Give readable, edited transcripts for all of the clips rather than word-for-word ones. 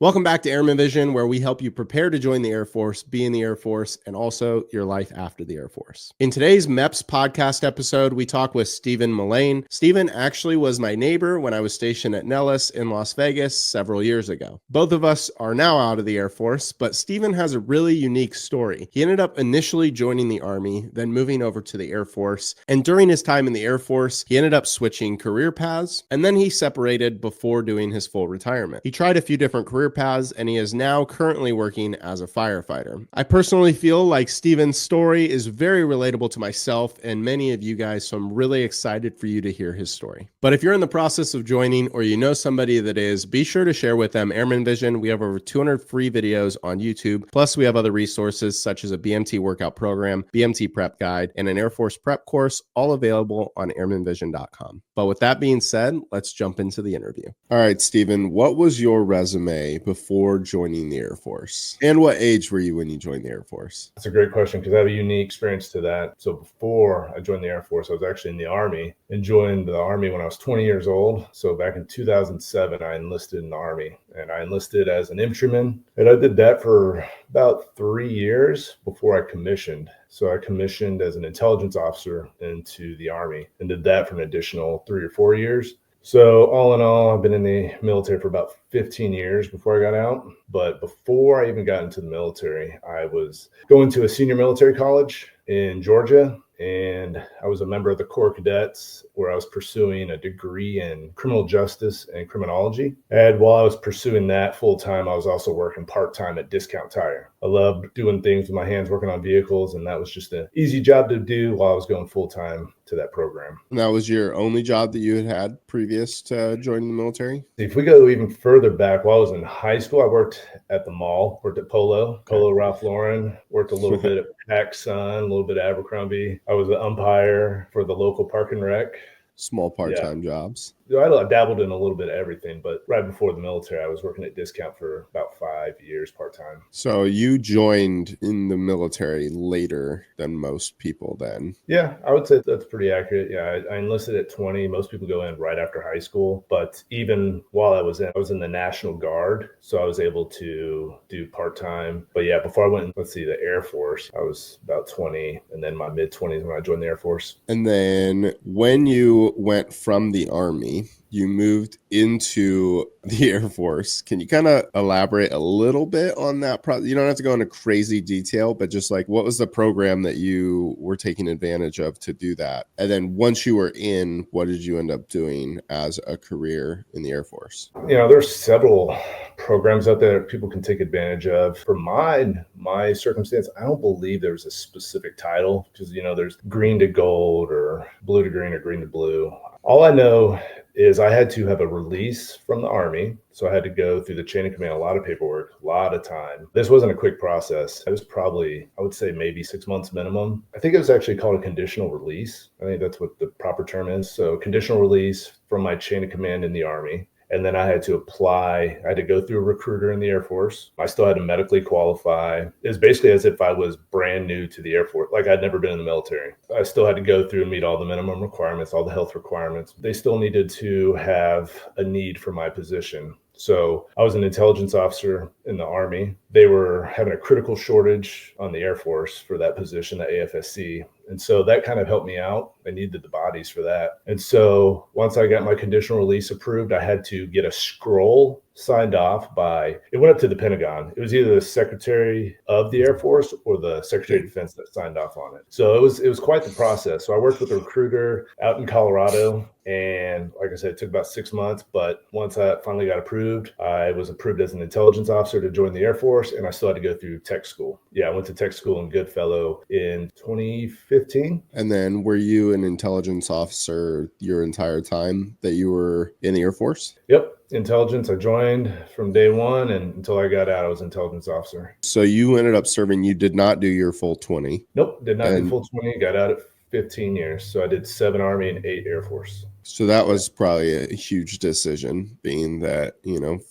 Welcome back to Airman Vision, where we help you prepare to join the Air Force, be in the Air Force, and also your life after the Air Force. In today's MEPS Podcast episode, we talk with Stephen Mullane. Stephen actually was my neighbor when I was stationed at Nellis in Las Vegas several years ago. Both of us are now out of the Air Force, but Stephen has a really unique story. He ended up initially joining the Army, then moving over to the Air Force, and during his time in the Air Force, he ended up switching career paths, and then he separated before doing his full retirement. He tried a few different career paths, and he is now currently working as a firefighter. I personally feel like Stephen's story is very relatable to myself and many of you guys, so I'm really excited for you to hear his story. But if you're in the process of joining or you know somebody that is, be sure to share with them Airman Vision. We have over 200 free videos on YouTube, plus we have other resources such as a BMT workout program, BMT prep guide, and an Air Force prep course, all available on airmanvision.com. But with that being said, let's jump into the interview. All right, Stephen, what was your resume before joining the Air Force? And what age were you when you joined the Air Force? That's a great question because I have a unique experience to that. So before I joined the Air Force, I was actually in the Army and joined the Army when I was 20 years old. So back in 2007, I enlisted in the Army, and I enlisted as an infantryman. And I did that for about 3 years before I commissioned. So I commissioned as an intelligence officer into the Army and did that for an additional 3 or 4 years. So all in all, I've been in the military for about 15 years before I got out. But before I even got into the military, I was going to a senior military college in Georgia, and I was a member of the Corps Cadets where I was pursuing a degree in criminal justice and criminology. And while I was pursuing that full time, I was also working part-time at Discount Tire. I loved doing things with my hands, working on vehicles, and that was just an easy job to do while I was going full-time to that program. And that was your only job that you had previous to joining the military? If we go even further back, while I was in high school, I worked at the mall, worked at Polo Ralph Lauren, worked a little bit at PacSun, a little bit at Abercrombie. I was an umpire for the local park and rec. Small part-time jobs. I dabbled in a little bit of everything, but right before the military, I was working at Discount for about 5 years part-time. So you joined in the military later than most people then? Yeah, I would say that's pretty accurate. Yeah, I enlisted at 20. Most people go in right after high school, but even while I was in the National Guard, so I was able to do part-time. But yeah, before I went, the Air Force, I was about 20, and then my mid-20s when I joined the Air Force. And then when you went from the Army, you moved into the Air Force. Can you kind of elaborate a little bit on that process? You don't have to go into crazy detail, but just like what was the program that you were taking advantage of to do that? And then once you were in, what did you end up doing as a career in the Air Force? There's several programs out there that people can take advantage of. For my circumstance, I don't believe there was a specific title because, there's green to gold or blue to green or green to blue. All I know is I had to have a release from the Army. So I had to go through the chain of command, a lot of paperwork, a lot of time. This wasn't a quick process. It was probably, I would say maybe 6 months minimum. I think it was actually called a conditional release. I think that's what the proper term is. So conditional release from my chain of command in the Army. And then I had to apply. I had to go through a recruiter in the Air Force. I still had to medically qualify. It was basically as if I was brand new to the Air Force, like I'd never been in the military. I still had to go through and meet all the minimum requirements, all the health requirements. They still needed to have a need for my position. So I was an intelligence officer in the Army. They were having a critical shortage on the Air Force for that position, the AFSC. And so that kind of helped me out. I needed the bodies for that. And so once I got my conditional release approved, I had to get a scroll signed off by, it went up to the Pentagon. It was either the Secretary of the Air Force or the Secretary of Defense that signed off on it. So it was quite the process. So I worked with a recruiter out in Colorado. And like I said, it took about 6 months. But once I finally got approved, I was approved as an intelligence officer to join the Air Force. And I still had to go through tech school. Yeah, I went to tech school in Goodfellow in 2015. And then were you an intelligence officer your entire time that you were in the Air Force? Yep. Intelligence. I joined from day one, and until I got out, I was intelligence officer. So you ended up serving, you did not do your full 20? Nope, did not do full 20, got out at 15 years. So I did 7 Army and 8 Air Force. So that was probably a huge decision, being that,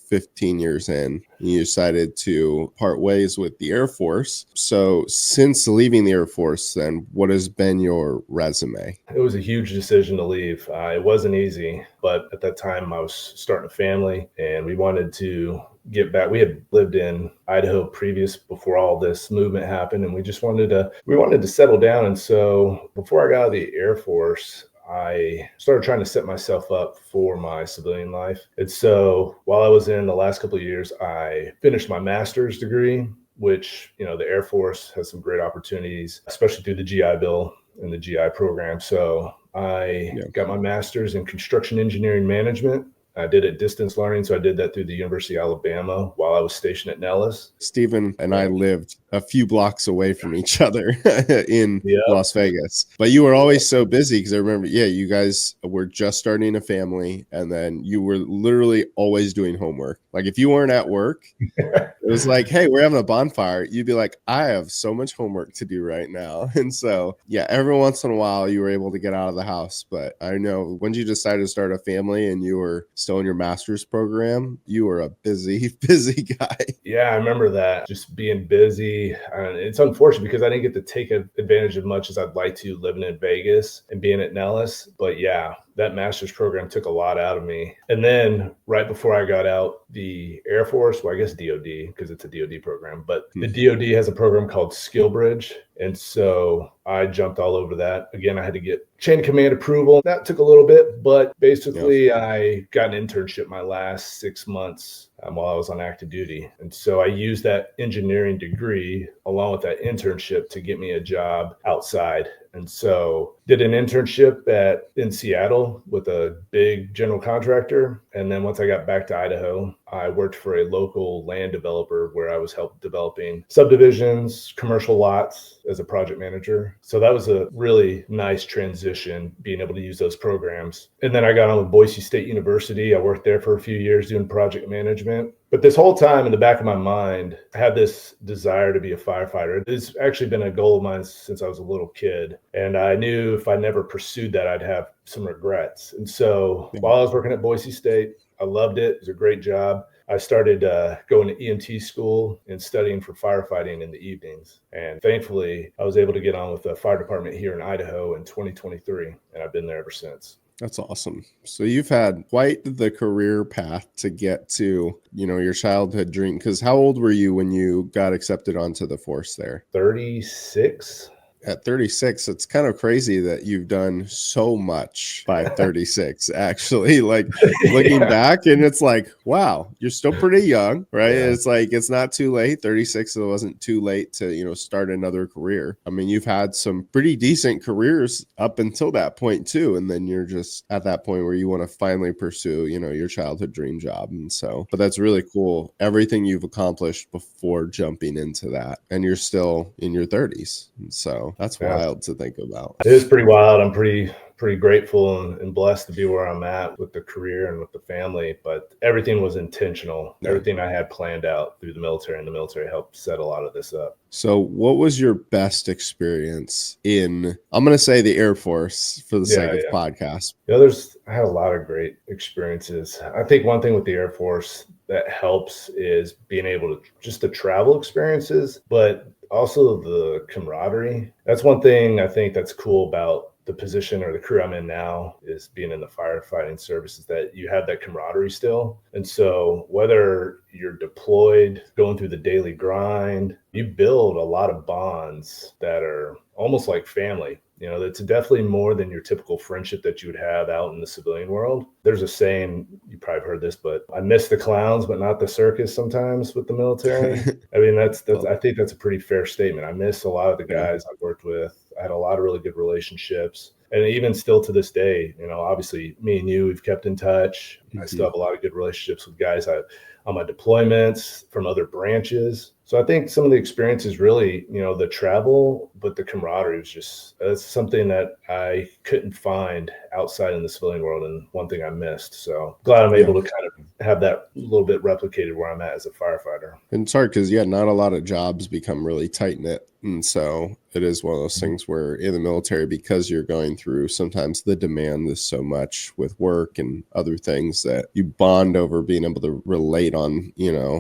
15 years in, you decided to part ways with the Air Force. So since leaving the Air Force, then what has been your resume? It was a huge decision to leave. It wasn't easy, but at that time I was starting a family and we wanted to get back. We had lived in Idaho before all this movement happened, and we wanted to settle down. And so before I got out of the Air Force, I started trying to set myself up for my civilian life. And so while I was in the last couple of years, I finished my master's degree, which, the Air Force has some great opportunities, especially through the GI Bill and the GI program. So I got my master's in construction engineering management. I did it distance learning. So I did that through the University of Alabama while I was stationed at Nellis. Stephen and I lived a few blocks away from each other in Las Vegas. But you were always so busy because I remember, you guys were just starting a family and then you were literally always doing homework. Like if you weren't at work, it was like, hey, we're having a bonfire. You'd be like, I have so much homework to do right now. And so, every once in a while you were able to get out of the house. But I know when you decided to start a family and you were still in your master's program, you were a busy guy. Yeah, I remember that. Just being busy. And it's unfortunate because I didn't get to take advantage as much as I'd like to living in Vegas and being at Nellis. But that master's program took a lot out of me. And then right before I got out, the Air Force, well, I guess DOD, because it's a DOD program, but the DOD has a program called Skill Bridge. And so I jumped all over that. Again, I had to get chain of command approval. That took a little bit, but basically I got an internship my last 6 months while I was on active duty. And so I used that engineering degree along with that internship to get me a job outside. And so did an internship in Seattle with a big general contractor. And then once I got back to Idaho, I worked for a local land developer where I was developing subdivisions, commercial lots as a project manager. So that was a really nice transition, being able to use those programs. And then I got on with Boise State University. I worked there for a few years doing project management. But this whole time in the back of my mind, I had this desire to be a firefighter. It's actually been a goal of mine since I was a little kid. And I knew if I never pursued that, I'd have some regrets. And so while I was working at Boise State, I loved it. It was a great job. I started going to EMT school and studying for firefighting in the evenings. And thankfully, I was able to get on with the fire department here in Idaho in 2023. And I've been there ever since. That's awesome. So you've had quite the career path to get to, your childhood dream. Because how old were you when you got accepted onto the force there? 36. At 36, it's kind of crazy that you've done so much by 36, actually. Like looking back, and it's like, wow, you're still pretty young, right? Yeah. It's like, it's not too late. 36, it wasn't too late to, start another career. I mean, you've had some pretty decent careers up until that point too. And then you're just at that point where you want to finally pursue, your childhood dream job. And so, but that's really cool. Everything you've accomplished before jumping into that, and you're still in your 30s. And so that's wild to think about. It is pretty wild. I'm pretty grateful and blessed to be where I'm at with the career and with the family, but everything was intentional. Everything I had planned out through the military, and the military helped set a lot of this up. So what was your best experience in, I'm going to say, the Air Force for the sake of podcast? I had a lot of great experiences. I think one thing with the Air Force that helps is being able to just the travel experiences, but also the camaraderie. That's one thing I think that's cool about the position or the career I'm in now, is being in the firefighting service, is that you have that camaraderie still. And so whether you're deployed, going through the daily grind, you build a lot of bonds that are almost like family. It's definitely more than your typical friendship that you would have out in the civilian world. There's a saying, you probably heard this, but I miss the clowns, but not the circus sometimes with the military. I mean, I think that's a pretty fair statement. I miss a lot of the guys I've worked with. I had a lot of really good relationships. And even still to this day, obviously me and you, we've kept in touch. I still have a lot of good relationships with guys on my deployments from other branches. So I think some of the experiences really, the travel, but the camaraderie was that's something that I couldn't find outside in the civilian world, and one thing I missed. So glad I'm able to kind of have that a little bit replicated where I'm at as a firefighter. And it's hard because, not a lot of jobs become really tight-knit And so it is one of those things where in the military, because you're going through, sometimes the demand is so much with work and other things that you bond over being able to relate on,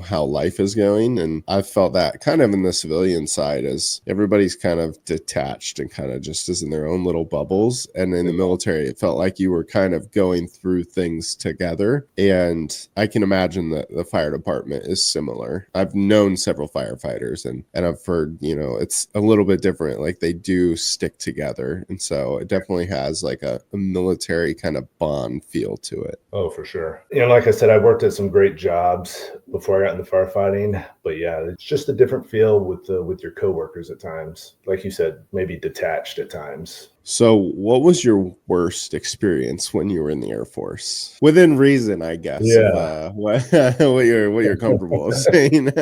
how life is going. And I've felt that kind of in the civilian side, as everybody's kind of detached and kind of just is in their own little bubbles. And in the military, it felt like you were kind of going through things together. And I can imagine that the fire department is similar. I've known several firefighters and I've heard, it's a little bit different. Like they do stick together. And so it definitely has like a military kind of bond feel to it. Oh, for sure. Like I said, I worked at some great jobs before I got into firefighting, but yeah, it's just a different feel with your coworkers at times. Like you said, maybe detached at times. So what was your worst experience when you were in the Air Force? Within reason, I guess. Yeah. What you're comfortable saying.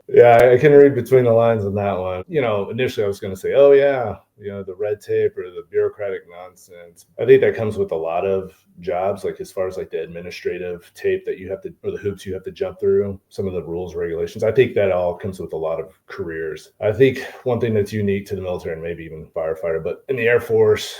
Yeah, I can read between the lines on that one. Initially I was going to say, oh yeah, the red tape or the bureaucratic nonsense. I think that comes with a lot of jobs, like as far as like the administrative tape that you have to, or the hoops you have to jump through, some of the rules, regulations. I think that all comes with a lot of careers. I think one thing that's unique to the military and maybe even firefighter, but in the Air Force,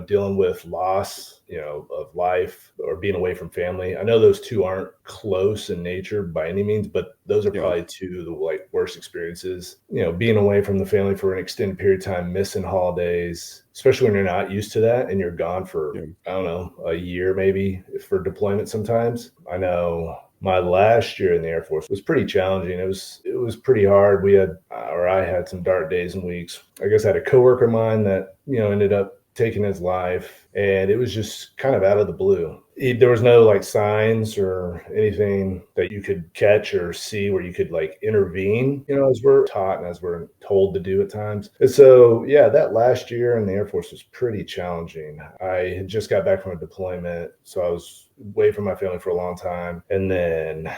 dealing with loss, of life or being away from family. I know those two aren't close in nature by any means, but those are probably two of the worst experiences. Being away from the family for an extended period of time, missing holidays, especially when you're not used to that and you're gone for, I don't know, a year maybe for deployment sometimes. I know my last year in the Air Force was pretty challenging. It was pretty hard. I had some dark days and weeks. I guess I had a coworker of mine that, ended up taking his life, and it was just kind of out of the blue. There was no signs or anything that you could catch or see where you could intervene, as we're taught and as we're told to do at times. And so, yeah, that last year in the Air Force was pretty challenging. I had just got back from a deployment, so I was away from my family for a long time. And then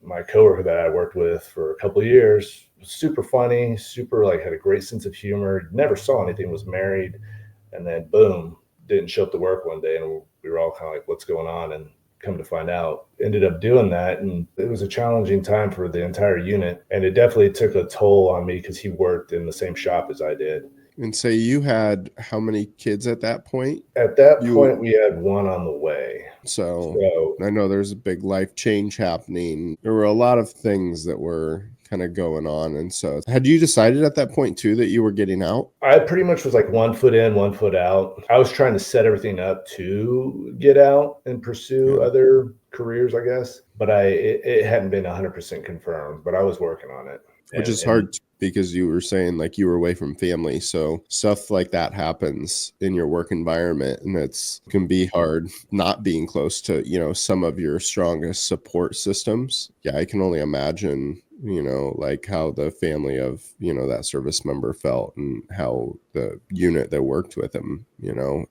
my coworker that I worked with for a couple of years was super funny, super had a great sense of humor, never saw anything, was married. And then boom, didn't show up to work one day, and we were all kind of like, what's going on? And come to find out, ended up doing that. And it was a challenging time for the entire unit. And it definitely took a toll on me because he worked in the same shop as I did. And so you had how many kids at that point? At that point, we had one on the way. So I know there's a big life change happening. There were a lot of things that were kind of going on. And so had you decided at that point too that you were getting out? I pretty much was 1 foot in, 1 foot out. I was trying to set everything up to get out and pursue other careers, I guess. But it hadn't been 100% confirmed, but I was working on it. Which is hard because you were saying you were away from family. So stuff like that happens in your work environment, and it can be hard not being close to, some of your strongest support systems. Yeah, I can only imagine, how the family of, that service member felt and how the unit that worked with him,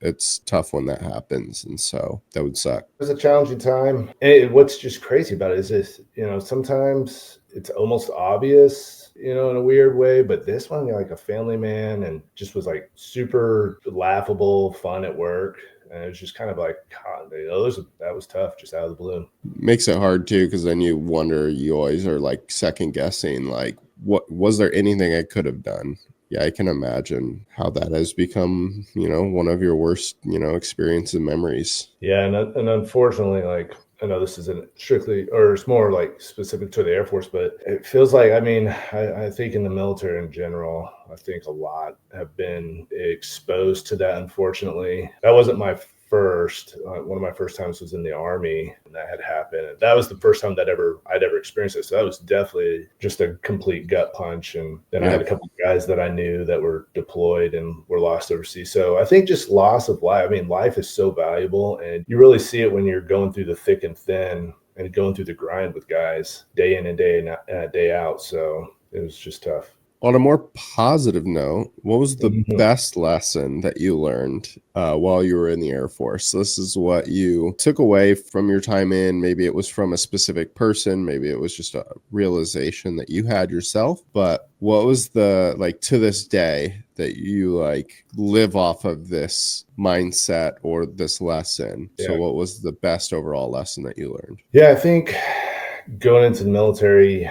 it's tough when that happens. And so that would suck. It was a challenging time. And what's just crazy about it is this, sometimes it's almost obvious, in a weird way, but this one, a family man, and just was super laughable, fun at work. And it was just kind of God, that was tough, just out of the blue. Makes it hard too, because then you wonder, you always are second guessing, what was there anything I could have done? Yeah, I can imagine how that has become, one of your worst, experiences and memories. Yeah, and unfortunately, I know this isn't strictly, or it's more specific to the Air Force, but it feels I think in the military in general, I think a lot have been exposed to that, unfortunately. That wasn't my first. One of my first times was in the Army, and that had happened. And that was the first time I'd ever experienced it. So that was definitely just a complete gut punch. And then I had a couple of guys that I knew that were deployed and were lost overseas. So I think just loss of life. Life is so valuable, and you really see it when you're going through the thick and thin and going through the grind with guys day in and day out. So it was just tough. On a more positive note, what was the best lesson that you learned while you were in the Air Force? This is what you took away from your time in. Maybe it was from a specific person. Maybe it was just a realization that you had yourself. But what was the, to this day, that you live off of this mindset or this lesson? Yeah. So what was the best overall lesson that you learned? Yeah, I think going into the military,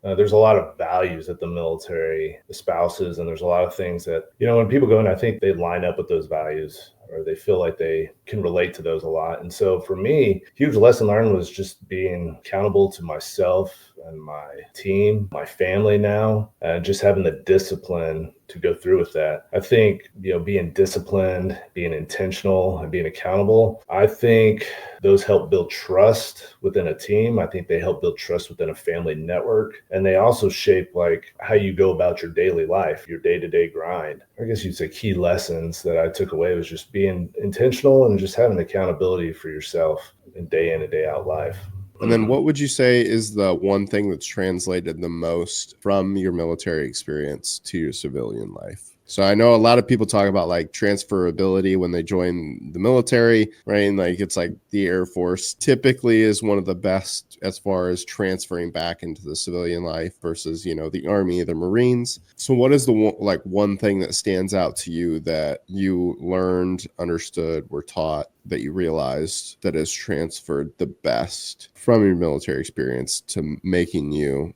there's a lot of values that the military espouses, and there's a lot of things that, when people go in, I think they line up with those values, or they feel like they can relate to those a lot. And so for me, huge lesson learned was just being accountable to myself and my team, my family now, and just having the discipline to go through with that. I think, being disciplined, being intentional, and being accountable, I think those help build trust within a team. I think they help build trust within a family network. And they also shape like how you go about your daily life, your day-to-day grind. I guess you'd say key lessons that I took away was just being intentional and just having accountability for yourself in and day out life. And then what would you say is the one thing that's translated the most from your military experience to your civilian life? So I know a lot of people talk about like transferability when they join the military, right? And like it's like the Air Force typically is one of the best as far as transferring back into the civilian life versus, the Army, the Marines. So what is the one thing that stands out to you that you learned, understood, were taught that you realized that has transferred the best from your military experience to making you,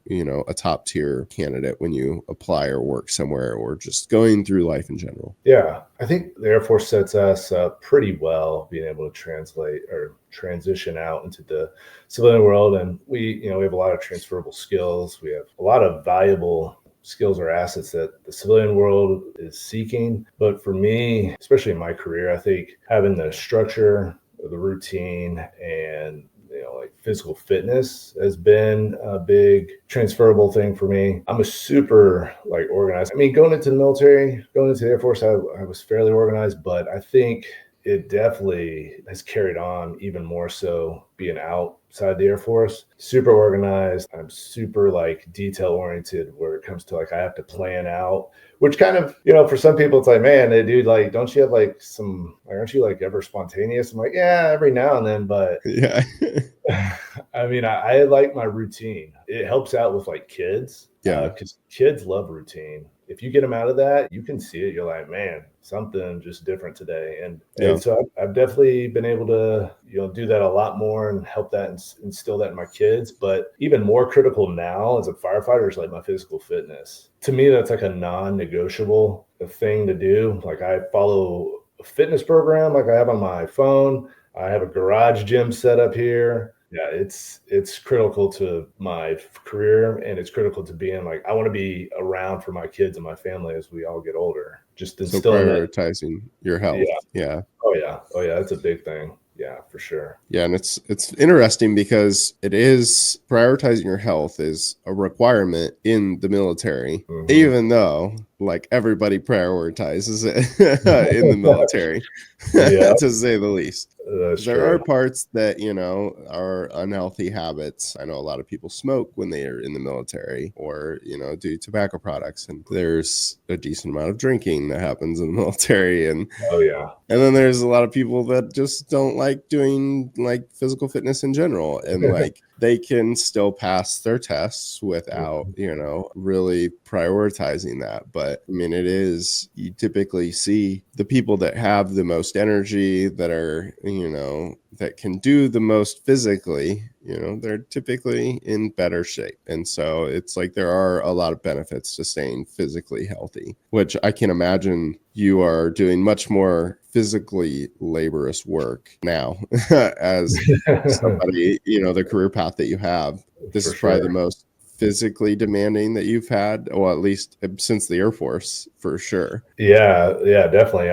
a top tier candidate when you apply or work somewhere or just going through life in general? Yeah, I think the Air Force sets us up pretty well being able to translate or transition out into the civilian world. And we have a lot of transferable skills. We have a lot of valuable skills or assets that the civilian world is seeking. But for me, especially in my career, I think having the structure, the routine, and like physical fitness has been a big transferable thing for me. I'm a super organized. I mean, going into the military, going into the Air Force, I was fairly organized, but I think it definitely has carried on even more so being outside the Air Force. Super organized. I'm super detail oriented where it comes to I have to plan out, which kind of, for some people it's like, man, dude, don't you have aren't you ever spontaneous? I'm like, yeah, every now and then, but yeah. I mean, I like my routine. It helps out with kids. Yeah. Because kids love routine. If you get them out of that, you can see it. You're like, man, something just different today. And so I've definitely been able to, do that a lot more and help that and instill that in my kids. But even more critical now as a firefighter is my physical fitness. To me, that's a non-negotiable thing to do. I follow a fitness program I have on my phone. I have a garage gym set up here. Yeah, it's critical to my career, and it's critical to being I want to be around for my kids and my family as we all get older. Just instilling prioritizing your health. Yeah. Oh yeah. That's a big thing. Yeah, for sure. Yeah. And it's interesting because it is prioritizing your health is a requirement in the military, even though everybody prioritizes it in the military, to say the least. There are parts that, are unhealthy habits. I know a lot of people smoke when they are in the military or, do tobacco products. And there's a decent amount of drinking that happens in the military. And and then there's a lot of people that just don't like doing physical fitness in general. And they can still pass their tests without, really prioritizing that. But I mean, you typically see the people that have the most energy, that are, that can do the most physically, they're typically in better shape. And so it's there are a lot of benefits to staying physically healthy, which I can imagine you are doing much more physically laborious work now as somebody, the career path that you have. This is probably the most physically demanding that you've had, or at least since the Air Force, for sure. Yeah, definitely.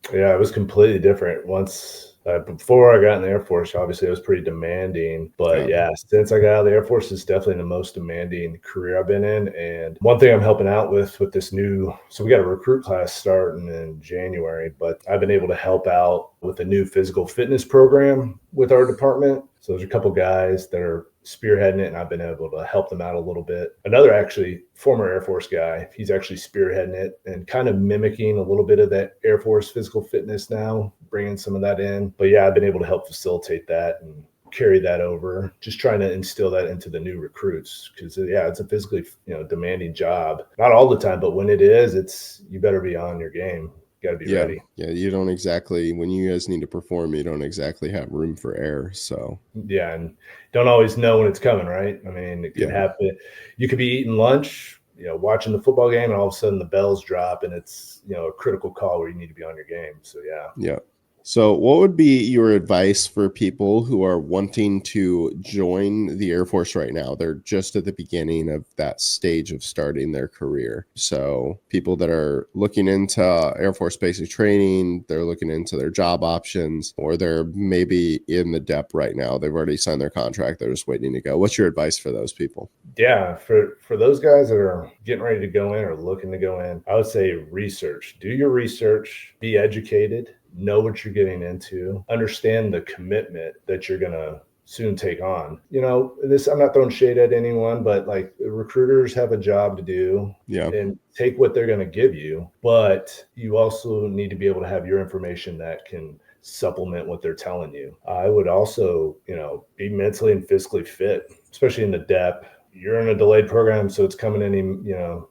It was completely different once. Before I got in the Air Force, obviously it was pretty demanding, but since I got out of the Air Force, it's definitely the most demanding career I've been in. And one thing I'm helping out with this so we got a recruit class starting in January, but I've been able to help out with a new physical fitness program with our department. So there's a couple guys that are spearheading it, and I've been able to help them out a little bit. Another actually former Air Force guy, he's actually spearheading it and kind of mimicking a little bit of that Air Force physical fitness now, bringing some of that in. But yeah, I've been able to help facilitate that and carry that over, just trying to instill that into the new recruits, because it's a physically demanding job. Not all the time, but when it is, you better be on your game. Got to be Yeah. ready. Yeah. You don't exactly, when you guys need to perform, you don't exactly have room for error. So, Yeah, and don't always know when it's coming, right? I mean, it could yeah. happen. You could be eating lunch, watching the football game, and all of a sudden the bells drop, and it's a critical call where you need to be on your game. So yeah. Yeah. So, what would be your advice for people who are wanting to join the Air Force right now? They're just at the beginning of that stage of starting their career. So, people that are looking into Air Force basic training, they're looking into their job options, or they're maybe in the depth right now. They've already signed their contract. They're just waiting to go. What's your advice for those people? Yeah, for those guys that are getting ready to go in or looking to go in, I would say research. Do your research, be educated, know what you're getting into, understand the commitment that you're going to soon take on. This, I'm not throwing shade at anyone, but like recruiters have a job to do. Yeah. And take what they're going to give you, but you also need to be able to have your information that can supplement what they're telling you. I would also, be mentally and physically fit, especially in the depth. You're in a delayed program, so it's coming in,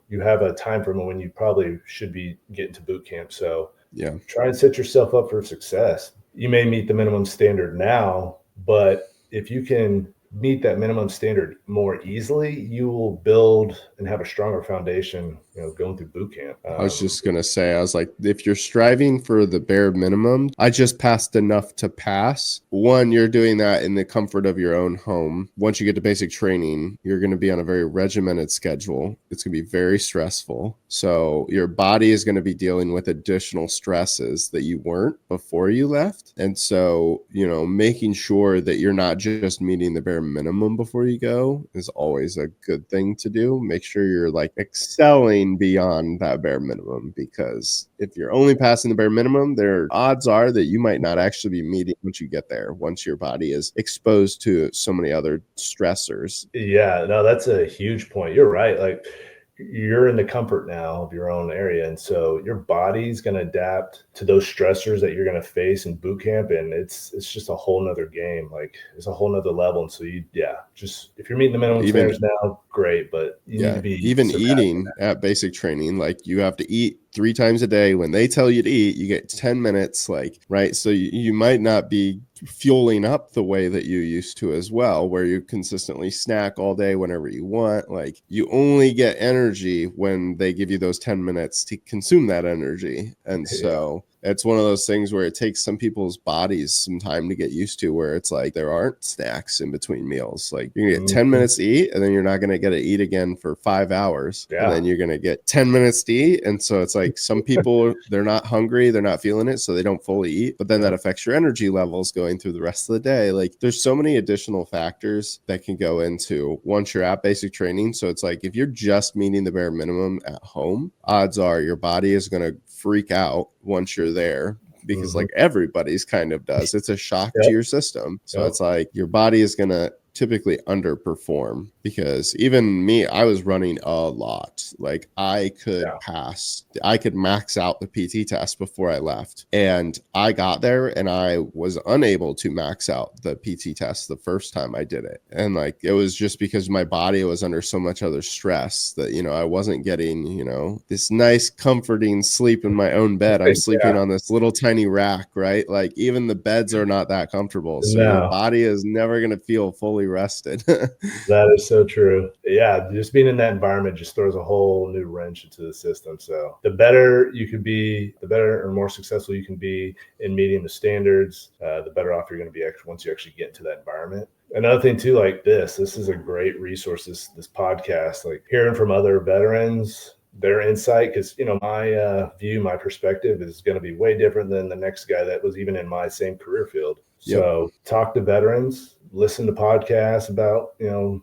you have a time frame when you probably should be getting to boot camp. So Yeah. try and set yourself up for success. You may meet the minimum standard now, but if you can meet that minimum standard more easily, you will build and have a stronger foundation, going through boot camp. I was just going to say, I was like, if you're striving for the bare minimum, I just passed enough to pass. One, you're doing that in the comfort of your own home. Once you get to basic training, you're going to be on a very regimented schedule. It's going to be very stressful. So your body is going to be dealing with additional stresses that you weren't before you left. And so, making sure that you're not just meeting the bare minimum before you go is always a good thing to do. Make sure you're like excelling beyond that bare minimum, because if you're only passing the bare minimum, there odds are that you might not actually be meeting once you get there, once your body is exposed to so many other stressors. Yeah, no, that's a huge point. You're right. Like you're in the comfort now of your own area. And so your body's going to adapt to those stressors that you're going to face in boot camp. And it's just a whole nother game. Like it's a whole nother level. And so just if you're meeting the minimum standards now, great. But you need to be even eating at basic training, like you have to eat 3 times a day. When they tell you to eat, you get 10 minutes, like, right? So you might not be fueling up the way that you used to as well, where you consistently snack all day whenever you want. Like you only get energy when they give you those 10 minutes to consume that energy. And so it's one of those things where it takes some people's bodies some time to get used to, where it's like there aren't snacks in between meals. Like you're gonna get 10 minutes to eat, and then you're not gonna get to eat again for 5 hours. And then you're gonna get 10 minutes to eat. And so it's like some people, they're not hungry, they're not feeling it, so they don't fully eat. But then that affects your energy levels going through the rest of the day. Like there's so many additional factors that can go into once you're at basic training. So it's like if you're just meeting the bare minimum at home, odds are your body is gonna freak out once you're there, because like everybody's kind of does. It's a shock to your system. So it's like your body is going to typically underperform, because even me, I was running a lot. Like I could max out the PT test before I left, and I got there and I was unable to max out the PT test the first time I did it. And like it was just because my body was under so much other stress that I wasn't getting this nice comforting sleep in my own bed. I'm sleeping on this little tiny rack, right? Like even the beds are not that comfortable, so your body is never going to feel fully rested. That is so true. Yeah, just being in that environment just throws a whole new wrench into the system. So the better you can be, the better or more successful you can be in meeting the standards, the better off you're going to be once you actually get into that environment. Another thing too, like this is a great resource, this podcast, like hearing from other veterans, their insight, because my perspective is going to be way different than the next guy that was even in my same career field. So talk to veterans, listen to podcasts about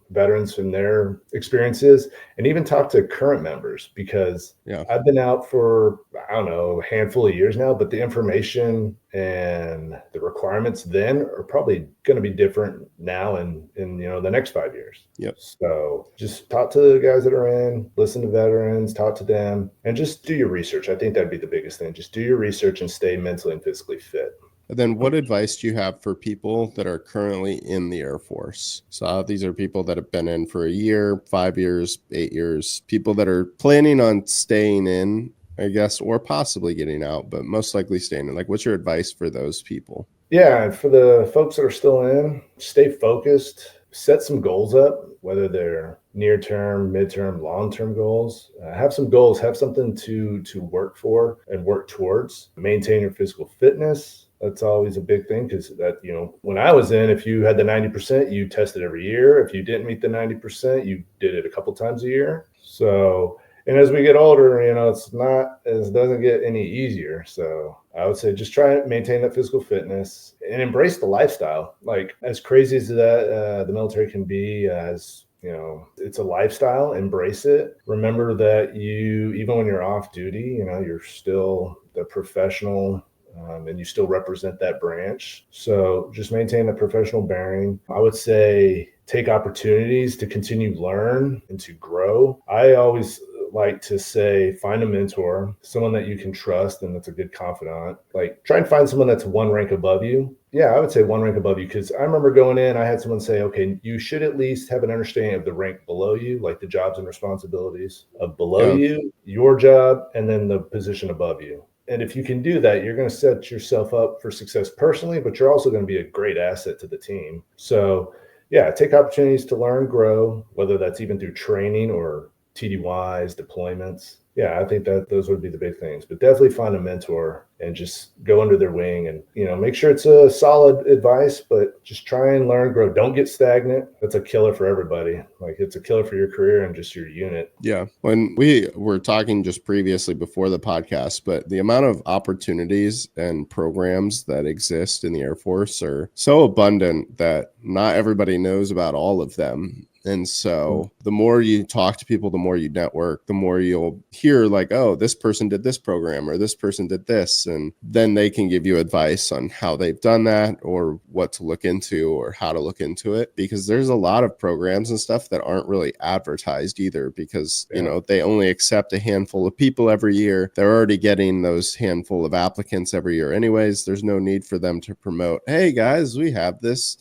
veterans and their experiences, and even talk to current members, because I've been out for a handful of years now, but the information and the requirements then are probably going to be different now and in the next 5 years. So just talk to the guys that are in, listen to veterans, talk to them, and just do your research. I think that'd be the biggest thing. Just do your research and stay mentally and physically fit. And then what advice do you have for people that are currently in the Air Force? So these are people that have been in for a year, 5 years, 8 years, people that are planning on staying in I guess, or possibly getting out, but most likely staying in. Like, what's your advice for those people? Yeah, and for the folks that are still in, stay focused, set some goals up, whether they're near term, midterm, long term goals. Have some goals, have something to work for and work towards. Maintain your physical fitness. That's always a big thing because that, when I was in, if you had the 90%, you tested every year. If you didn't meet the 90%, you did it a couple times a year. So, and as we get older, it doesn't get any easier. So I would say just try and maintain that physical fitness and embrace the lifestyle. Like, as crazy as that the military can be, as it's a lifestyle. Embrace it. Remember that even when you're off duty, you're still the professional. And you still represent that branch. So just maintain a professional bearing. I would say take opportunities to continue learn and to grow. I always like to say, find a mentor, someone that you can trust and that's a good confidant. Like, try and find someone that's one rank above you. Yeah, I would say one rank above you, because I remember going in, I had someone say, okay, you should at least have an understanding of the rank below you, like the jobs and responsibilities of below you, your job, and then the position above you. And if you can do that, you're going to set yourself up for success personally, but you're also going to be a great asset to the team. So yeah, take opportunities to learn, grow, whether that's even through training or TDYs, deployments. Yeah, I think that those would be the big things, but definitely find a mentor and just go under their wing and, make sure it's a solid advice, but just try and learn, grow. Don't get stagnant. That's a killer for everybody. Like, it's a killer for your career and just your unit. Yeah. When we were talking just previously before the podcast, but the amount of opportunities and programs that exist in the Air Force are so abundant that not everybody knows about all of them. And so the more you talk to people, the more you network, the more you'll hear like, oh, this person did this program or this person did this. And then they can give you advice on how they've done that or what to look into or how to look into it. Because there's a lot of programs and stuff that aren't really advertised either because, they only accept a handful of people every year. They're already getting those handful of applicants every year anyways. There's no need for them to promote, hey guys, we have this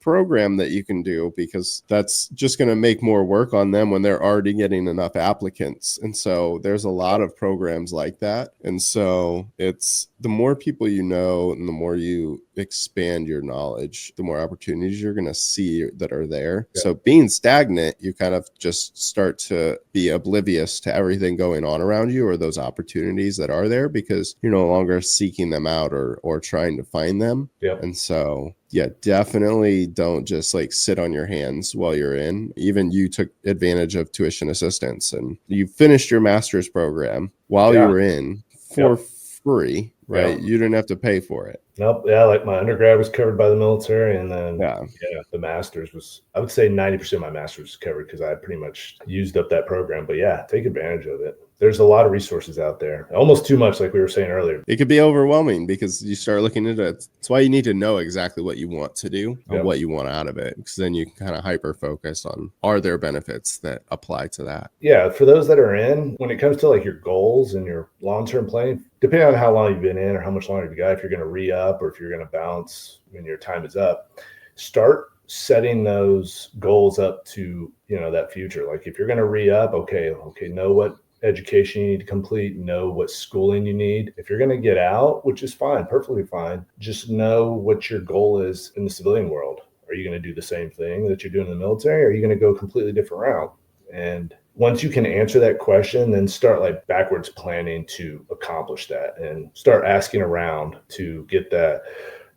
program that you can do, because that's just going to make more work on them when they're already getting enough applicants. And so there's a lot of programs like that. And so it's the more people you know and the more you expand your knowledge, the more opportunities you're going to see that are there. Yeah. So being stagnant, you kind of just start to be oblivious to everything going on around you or those opportunities that are there because you're no longer seeking them out or trying to find them. Yeah. And so yeah, definitely don't just like sit on your hands while you're in. Even you took advantage of tuition assistance and you finished your master's program while you were in for free, right? You didn't have to pay for it. Nope. Yeah, like my undergrad was covered by the military, and then the master's was, I would say 90% of my master's was covered because I pretty much used up that program. But yeah, take advantage of it. There's a lot of resources out there, almost too much, like we were saying earlier. It could be overwhelming because you start looking into it. That's why you need to know exactly what you want to do and what you want out of it, because then you can kind of hyper focus on, are there benefits that apply to that? Yeah, for those that are in, when it comes to like your goals and your long-term planning, depending on how long you've been in or how much longer you've got, if you're going to re-up or if you're going to bounce when your time is up, start setting those goals up to, that future. Like if you're going to re-up, okay, know what education you need to complete, know what schooling you need. If you're going to get out, which is fine, perfectly fine, just know what your goal is in the civilian world. Are you going to do the same thing that you're doing in the military? Or are you going to go a completely different route? And once you can answer that question, then start like backwards planning to accomplish that and start asking around to get that,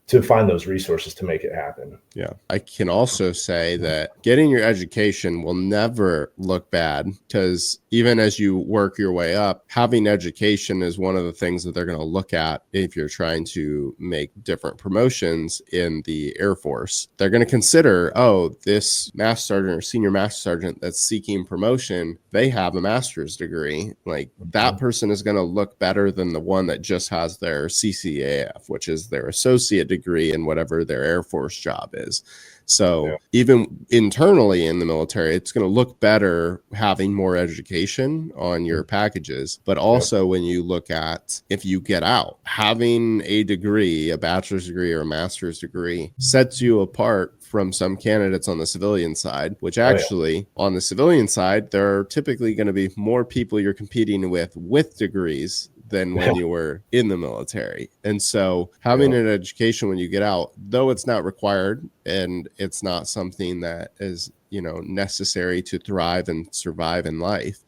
to find those resources to make it happen. Yeah. I can also say that getting your education will never look bad, because even as you work your way up, having education is one of the things that they're going to look at if you're trying to make different promotions in the Air Force. They're going to consider, oh, this master sergeant or senior master sergeant that's seeking promotion, they have a master's degree. Like that person is going to look better than the one that just has their CCAF, which is their associate degree in whatever their Air Force job is. So even internally in the military, it's going to look better having more education on your packages. But also when you look at, if you get out, having a degree, a bachelor's degree or a master's degree, sets you apart from some candidates on the civilian side, which Oh, yeah. actually on the civilian side, there are typically going to be more people you're competing with degrees than when you were in the military. And so having an education when you get out, though it's not required and it's not something that is, necessary to thrive and survive in life,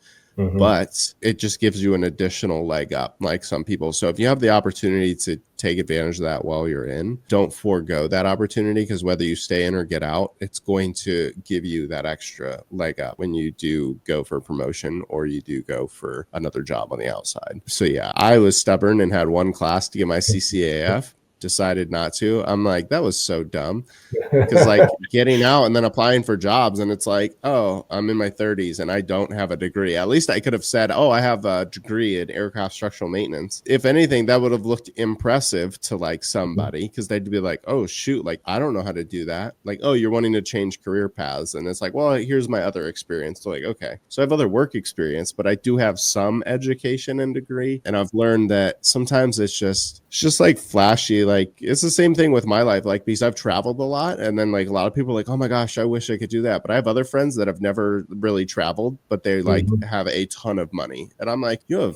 but it just gives you an additional leg up, like some people. So if you have the opportunity to take advantage of that while you're in, don't forego that opportunity, because whether you stay in or get out, it's going to give you that extra leg up when you do go for promotion or you do go for another job on the outside. So yeah, I was stubborn and had one class to get my CCAF, decided not to. I'm like, that was so dumb. Because like getting out and then applying for jobs, and it's like, oh, I'm in my 30s and I don't have a degree. At least I could have said, oh, I have a degree in aircraft structural maintenance. If anything, that would have looked impressive to like somebody, because they'd be like, oh shoot, like I don't know how to do that. Like, oh, you're wanting to change career paths, and it's like, well, here's my other experience. So like, okay, so I have other work experience, but I do have some education and degree, and I've learned that sometimes it's just like flashy. Like it's the same thing with my life, like because I've traveled a lot, and then like a lot of people are like, oh my gosh, I wish I could do that. But I have other friends that have never really traveled, but they like have a ton of money. And I'm like, you have,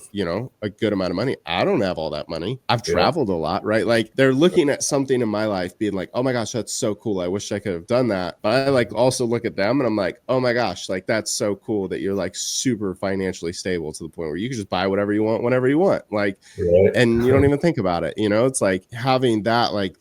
a good amount of money. I don't have all that money. I've traveled a lot, right? Like they're looking at something in my life being like, oh my gosh, that's so cool. I wish I could have done that. But I like also look at them and I'm like, oh my gosh, like that's so cool that you're like super financially stable to the point where you can just buy whatever you want, whenever you want. Like, and you don't even think about it. It's like having that, like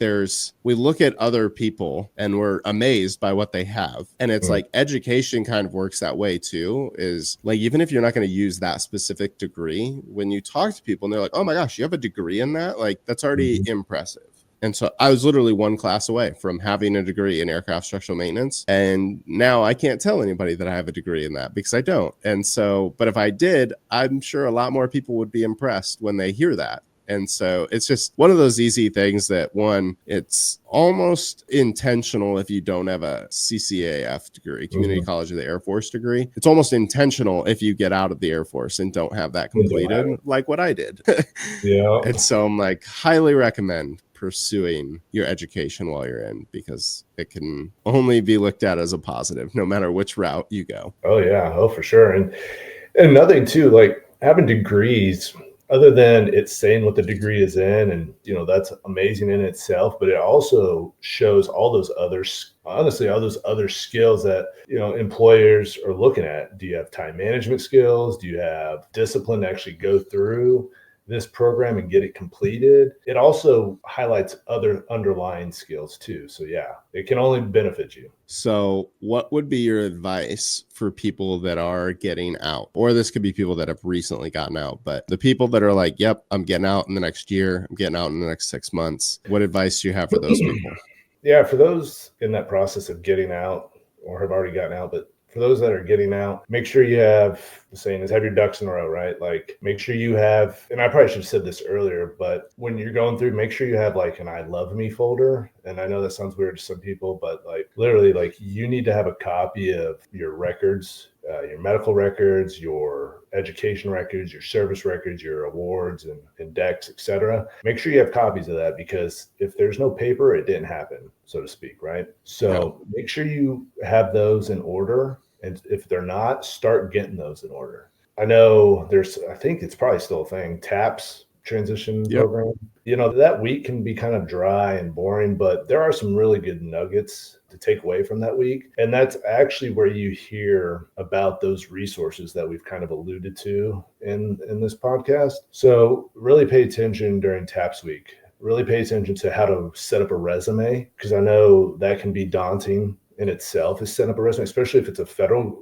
we look at other people and we're amazed by what they have. And it's like education kind of works that way too, is like, even if you're not going to use that specific degree, when you talk to people and they're like, oh my gosh, you have a degree in that? Like that's already impressive. And so I was literally one class away from having a degree in aircraft structural maintenance. And now I can't tell anybody that I have a degree in that because I don't. And so, but if I did, I'm sure a lot more people would be impressed when they hear that. And so it's just one of those easy things that, one, it's almost intentional if you don't have a CCAF degree, Community College of the Air Force degree. It's almost intentional if you get out of the Air Force and don't have that completed, like what I did. And so I'm like, highly recommend pursuing your education while you're in, because it can only be looked at as a positive no matter which route you go. Oh yeah. Oh, for sure. And another thing too, like having degrees, other than it's saying what the degree is in, and that's amazing in itself, but it also shows all those other skills that employers are looking at. Do you have time management skills? Do you have discipline to actually go through this program and get it completed? It also highlights other underlying skills too. So yeah, it can only benefit you. So what would be your advice for people that are getting out? Or this could be people that have recently gotten out, but the people that are like, yep, I'm getting out in the next year, I'm getting out in the next 6 months. What advice do you have for those people? Yeah, for those in that process of getting out or have already gotten out, but for those that are getting out, make sure you have, the saying is, have your ducks in a row, right? Like make sure you have, and I probably should have said this earlier, but when you're going through, make sure you have like an I love me folder. And I know that sounds weird to some people, but like literally, like you need to have a copy of your records, your medical records, your education records, your service records, your awards and decks, etc. Make sure you have copies of that, because if there's no paper, it didn't happen, so to speak, right? So make sure you have those in order. And if they're not, start getting those in order. I know I think it's probably still a thing, TAPS, transition program. That week can be kind of dry and boring, but there are some really good nuggets to take away from that week. And that's actually where you hear about those resources that we've kind of alluded to in this podcast. So really pay attention during TAPS week. Really pay attention to how to set up a resume, because I know that can be daunting in itself, is setting up a resume, especially if it's a federal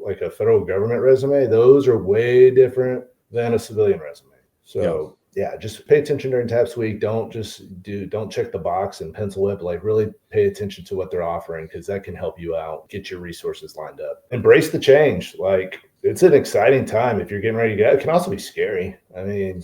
government resume. Those are way different than a civilian resume. So yeah, just pay attention during TAPS week. Don't check the box and pencil whip. Like really pay attention to what they're offering, because that can help you out, get your resources lined up. Embrace the change. Like it's an exciting time if you're getting ready to go. It can also be scary. I mean,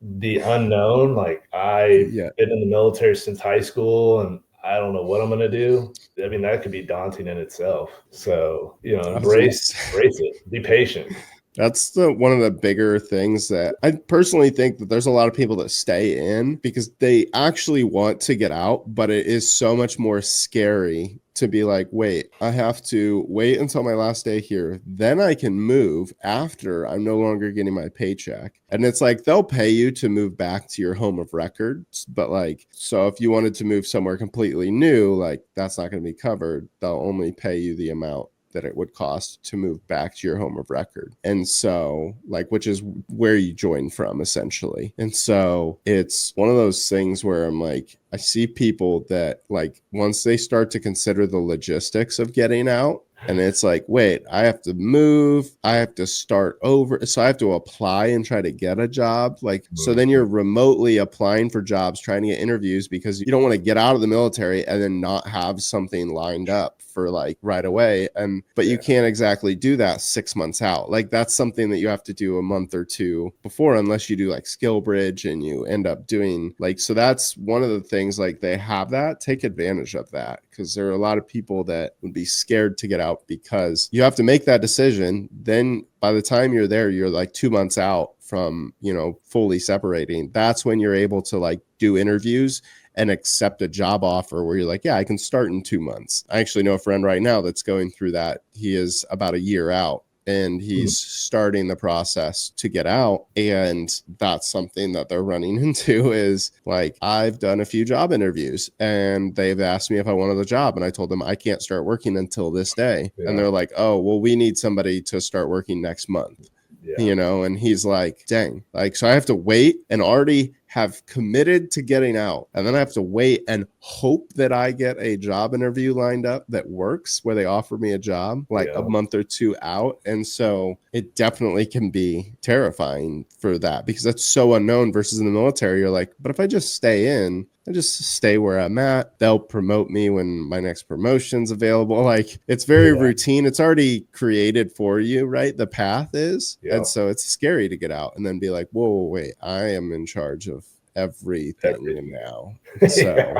the unknown. Like I've been in the military since high school, and I don't know what I'm going to do. I mean, that could be daunting in itself. So, embrace it. Be patient. That's one of the bigger things that I personally think that there's a lot of people that stay in because they actually want to get out, but it is so much more scary to be like, wait, I have to wait until my last day here. Then I can move after I'm no longer getting my paycheck. And it's like, they'll pay you to move back to your home of records. But like, so if you wanted to move somewhere completely new, like that's not going to be covered. They'll only pay you the amount that it would cost to move back to your home of record. And so like, which is where you join from essentially. And so it's one of those things where I'm like, I see people that like, once they start to consider the logistics of getting out, and it's like, wait, I have to move. I have to start over. So I have to apply and try to get a job. Like, so then you're remotely applying for jobs, trying to get interviews because you don't want to get out of the military and then not have something lined up for like right away. But you can't exactly do that 6 months out. Like that's something that you have to do a month or two before, unless you do like skill bridge and you end up doing like, so that's one of the things, like they have that, take advantage of that. Because there are a lot of people that would be scared to get out because you have to make that decision. Then by the time you're there, you're like 2 months out from, fully separating. That's when you're able to like do interviews and accept a job offer where you're like, yeah, I can start in 2 months. I actually know a friend right now that's going through that. He is about a year out. And he's starting the process to get out. And that's something that they're running into is like, I've done a few job interviews and they've asked me if I wanted the job. And I told them I can't start working until this day. Yeah. And they're like, oh, well, we need somebody to start working next month. Yeah. And he's like, dang, like, so I have to wait and already have committed to getting out. And then I have to wait and hope that I get a job interview lined up that works where they offer me a job like a month or two out. And so it definitely can be terrifying for that because that's so unknown versus in the military. You're like, but if I just stay in, I just stay where I'm at. They'll promote me when my next promotion's available. Like it's very routine. It's already created for you, right? The path is. Yeah. And so it's scary to get out and then be like, whoa, wait, I am in charge of everything now. So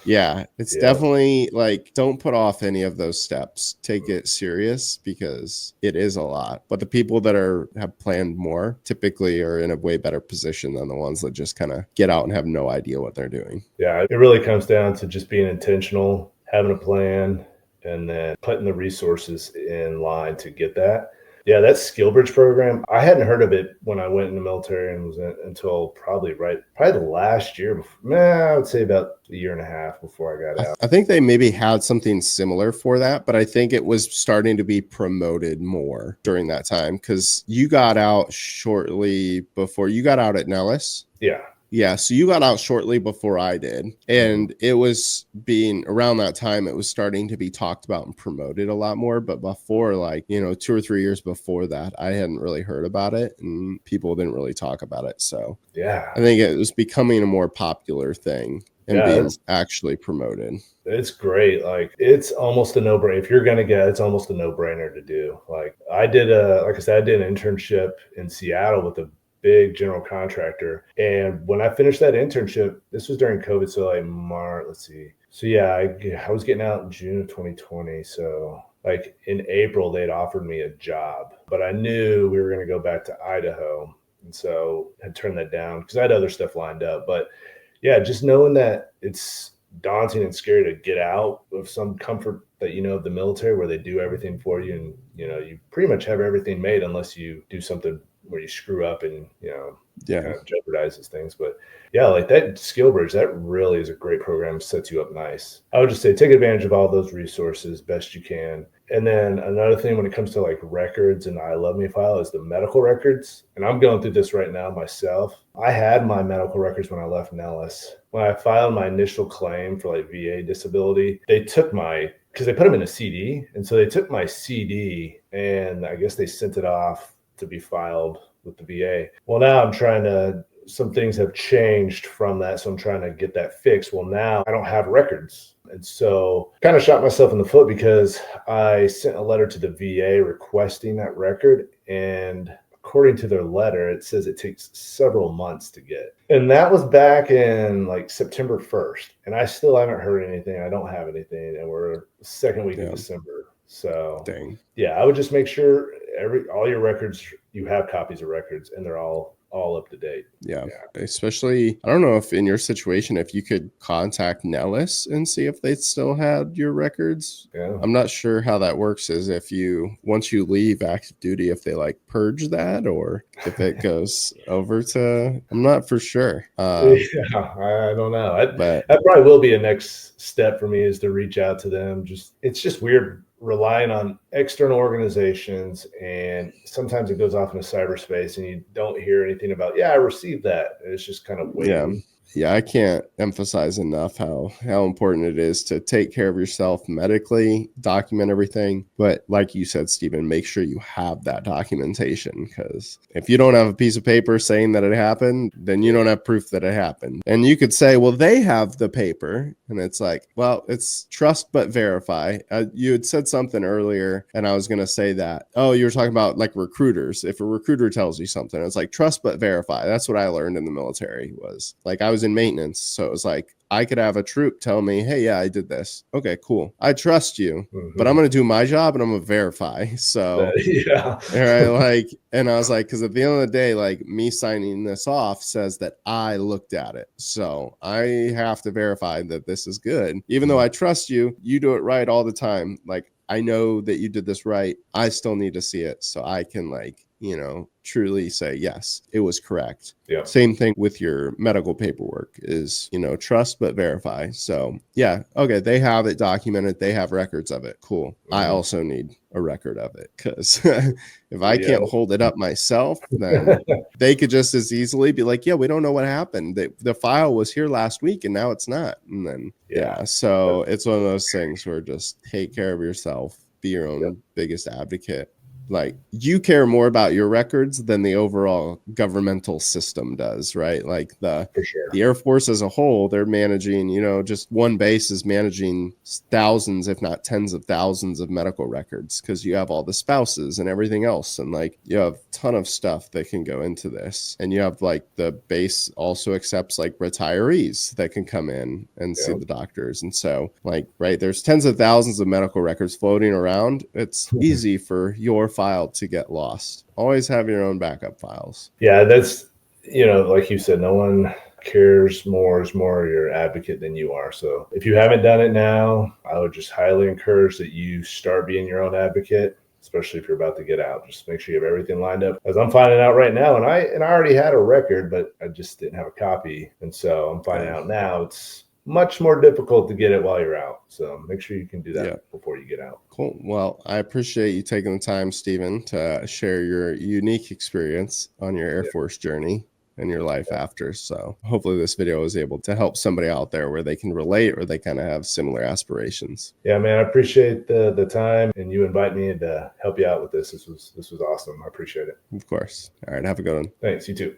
yeah, it's definitely like, don't put off any of those steps. Take it serious because it is a lot. But the people that have planned more typically are in a way better position than the ones that just kind of get out and have no idea what they're doing. Yeah, it really comes down to just being intentional, having a plan, and then putting the resources in line to get that. Yeah, that skill bridge program, I hadn't heard of it when I went in the military and was in until probably the last year. I would say about a year and a half before I got out. I think they maybe had something similar for that, but I think it was starting to be promoted more during that time because you got out shortly before you got out at Nellis. Yeah. Yeah, so you got out shortly before I did, and it was being around that time, it was starting to be talked about and promoted a lot more, but before 2 or 3 years before that, I hadn't really heard about it, and people didn't really talk about it, so yeah, I think it was becoming a more popular thing and being actually promoted. It's great. Like it's almost a no-brainer. If you're going to get, it's almost a no-brainer to do. Like I did like I said, I did an internship in Seattle with a big general contractor. And when I finished that internship, this was during COVID. So like March, let's see. So yeah, I was getting out in June of 2020. So like in April, they'd offered me a job, but I knew we were going to go back to Idaho. And so I turned that down because I had other stuff lined up. But yeah, just knowing that it's daunting and scary to get out of some comfort that of the military where they do everything for you and you pretty much have everything made unless you do something where you screw up and kind of jeopardizes things. But yeah, like that skill bridge, that really is a great program, sets you up nice. I would just say take advantage of all those resources best you can. And then another thing when it comes to like records and I Love Me file is the medical records. And I'm going through this right now myself. I had my medical records when I left Nellis. When I filed my initial claim for like VA disability, they took because they put them in a CD. And so they took my CD and I guess they sent it off to be filed with the VA. Well, now some things have changed from that. So I'm trying to get that fixed. Well, now I don't have records. And so kind of shot myself in the foot because I sent a letter to the VA requesting that record. And according to their letter, it says it takes several months to get. And that was back in like September 1st. And I still haven't heard anything. I don't have anything. And we're second week of December. So, yeah, I would just make sure all your records, you have copies of records, and they're all up to date. Yeah. Especially, I don't know if in your situation, if you could contact Nellis and see if they still had your records. Yeah. I'm not sure how that works, is if once you leave active duty, if they like purge that or if it goes over to, I'm not for sure. I don't know. But that probably will be a next step for me, is to reach out to them. It's just weird relying on external organizations, and sometimes it goes off into cyberspace and you don't hear anything about, I received that. It's just kind of waiting. Yeah, I can't emphasize enough how important it is to take care of yourself medically, document everything. But like you said, Stephen, make sure you have that documentation, because if you don't have a piece of paper saying that it happened, then you don't have proof that it happened. And you could say, well, they have the paper. And it's like, well, it's trust but verify. You had said something earlier, and I was going to say that. Oh, you were talking about like recruiters. If a recruiter tells you something, it's like trust but verify. That's what I learned in the military. Was like, I was in maintenance, so it was like I could have a troop tell me, hey, I did this. Okay, cool. I trust you, but I'm going to do my job and I'm going to verify. So, right, and I was like, because at the end of the day, like, me signing this off says that I looked at it. So I have to verify that this is good. Even though I trust you, you do it right all the time. Like, I know that you did this right. I still need to see it so I can, like, truly say, yes, it was correct. Yeah. Same thing with your medical paperwork is, trust but verify. So okay, they have it documented. They have records of it. Cool. Mm-hmm. I also need a record of it, because if I can't hold it up myself, then they could just as easily be like, we don't know what happened. The file was here last week and now it's not. And then, so it's one of those things where just take care of yourself, be your own biggest advocate. Like, you care more about your records than the overall governmental system does, right? Like the Air Force as a whole, they're managing, just one base is managing thousands, if not tens of thousands of medical records, because you have all the spouses and everything else. And like, you have a ton of stuff that can go into this. And you have like the base also accepts like retirees that can come in and see the doctors. And so like, right, there's tens of thousands of medical records floating around. It's easy for your file to get lost. Always have your own backup files. Yeah, that's, like you said, no one cares more, is more your advocate than you are. So if you haven't done it now, I would just highly encourage that you start being your own advocate, especially if you're about to get out. Just make sure you have everything lined up. As I'm finding out right now, and I already had a record, but I just didn't have a copy. And so I'm finding out now it's much more difficult to get it while you're out. So make sure you can do that before you get out. Cool. Well, I appreciate you taking the time, Stephen, to share your unique experience on your Air Force journey and your life after. So hopefully this video was able to help somebody out there where they can relate or they kind of have similar aspirations. Yeah, man, I appreciate the time and you invite me to help you out with this. This was awesome. I appreciate it. Of course. All right. Have a good one. Thanks. You too.